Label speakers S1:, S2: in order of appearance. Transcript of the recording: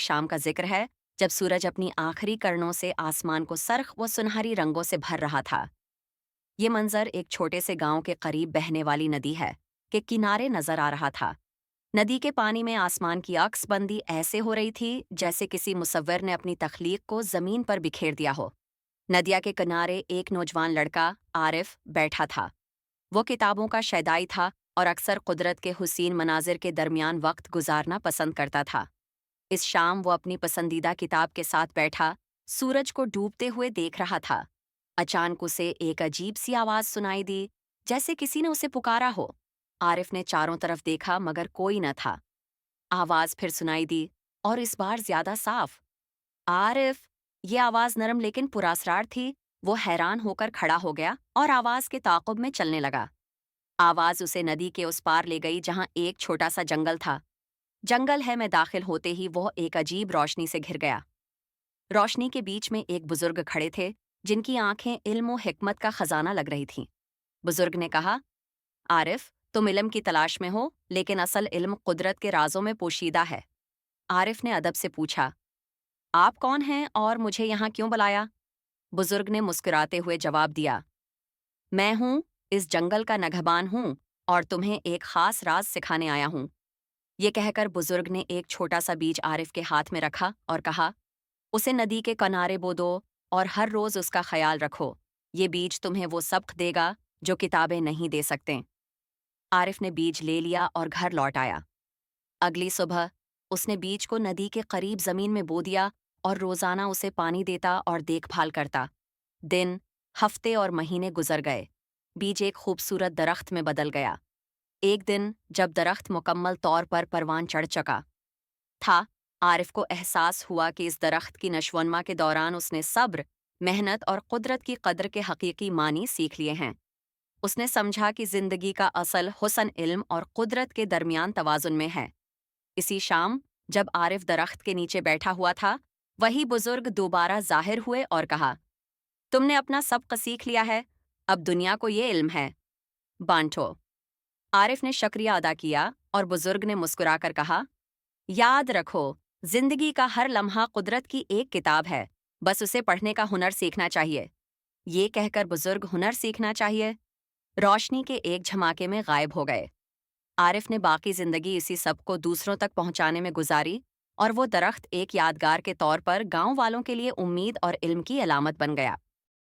S1: شام کا ذکر ہے جب سورج اپنی آخری کرنوں سے آسمان کو سرخ و سنہری رنگوں سے بھر رہا تھا۔ یہ منظر ایک چھوٹے سے گاؤں کے قریب بہنے والی ندی ہے کہ کنارے نظر آ رہا تھا۔ ندی کے پانی میں آسمان کی عکس بندی ایسے ہو رہی تھی جیسے کسی مصور نے اپنی تخلیق کو زمین پر بکھیر دیا ہو۔ ندیا کے کنارے ایک نوجوان لڑکا عارف بیٹھا تھا۔ وہ کتابوں کا شیدائی تھا اور اکثر قدرت کے حسین مناظر کے درمیان وقت گزارنا پسند کرتا تھا۔ اس شام وہ اپنی پسندیدہ کتاب کے ساتھ بیٹھا سورج کو ڈوبتے ہوئے دیکھ رہا تھا۔ اچانک اسے ایک عجیب سی آواز سنائی دی، جیسے کسی نے اسے پکارا ہو۔ عارف نے چاروں طرف دیکھا مگر کوئی نہ تھا۔ آواز پھر سنائی دی اور اس بار زیادہ صاف۔ عارف! یہ آواز نرم لیکن پراسرار تھی۔ وہ حیران ہو کر کھڑا ہو گیا اور آواز کے تعاقب میں چلنے لگا۔ آواز اسے ندی کے اس پار لے گئی جہاں ایک چھوٹا سا جنگل تھا۔ جنگل ہے میں داخل ہوتے ہی وہ ایک عجیب روشنی سے گھر گیا۔ روشنی کے بیچ میں ایک بزرگ کھڑے تھے جن کی آنکھیں علم و حکمت کا خزانہ لگ رہی تھیں۔ بزرگ نے کہا، عارف، تم علم کی تلاش میں ہو لیکن اصل علم قدرت کے رازوں میں پوشیدہ ہے۔ عارف نے ادب سے پوچھا، آپ کون ہیں اور مجھے یہاں کیوں بلایا؟ بزرگ نے مسکراتے ہوئے جواب دیا، میں ہوں، اس جنگل کا نگہبان ہوں اور تمہیں ایک خاص راز سکھانے آیا ہوں۔ یہ کہہ کر بزرگ نے ایک چھوٹا سا بیج عارف کے ہاتھ میں رکھا اور کہا، اسے ندی کے کنارے بو دو اور ہر روز اس کا خیال رکھو۔ یہ بیج تمہیں وہ سبق دے گا جو کتابیں نہیں دے سکتے۔ عارف نے بیج لے لیا اور گھر لوٹ آیا۔ اگلی صبح اس نے بیج کو ندی کے قریب زمین میں بو دیا اور روزانہ اسے پانی دیتا اور دیکھ بھال کرتا۔ دن، ہفتے اور مہینے گزر گئے۔ بیج ایک خوبصورت درخت میں بدل گیا۔ ایک دن جب درخت مکمل طور پر پروان چڑھ چکا تھا، عارف کو احساس ہوا کہ اس درخت کی نشوونما کے دوران اس نے صبر، محنت اور قدرت کی قدر کے حقیقی معنی سیکھ لیے ہیں۔ اس نے سمجھا کہ زندگی کا اصل حسن علم اور قدرت کے درمیان توازن میں ہے۔ اسی شام جب عارف درخت کے نیچے بیٹھا ہوا تھا، وہی بزرگ دوبارہ ظاہر ہوئے اور کہا، تم نے اپنا سبق سیکھ لیا ہے، اب دنیا کو یہ علم ہے، بانٹو۔ عارف نے شکریہ ادا کیا اور بزرگ نے مسکرا کر کہا، یاد رکھو، زندگی کا ہر لمحہ قدرت کی ایک کتاب ہے، بس اسے پڑھنے کا ہنر سیکھنا چاہیے۔ یہ کہہ کر بزرگ ہنر سیکھنا چاہیے روشنی کے ایک جھماکے میں غائب ہو گئے۔ عارف نے باقی زندگی اسی سبق کو دوسروں تک پہنچانے میں گزاری اور وہ درخت ایک یادگار کے طور پر گاؤں والوں کے لیے امید اور علم کی علامت بن گیا۔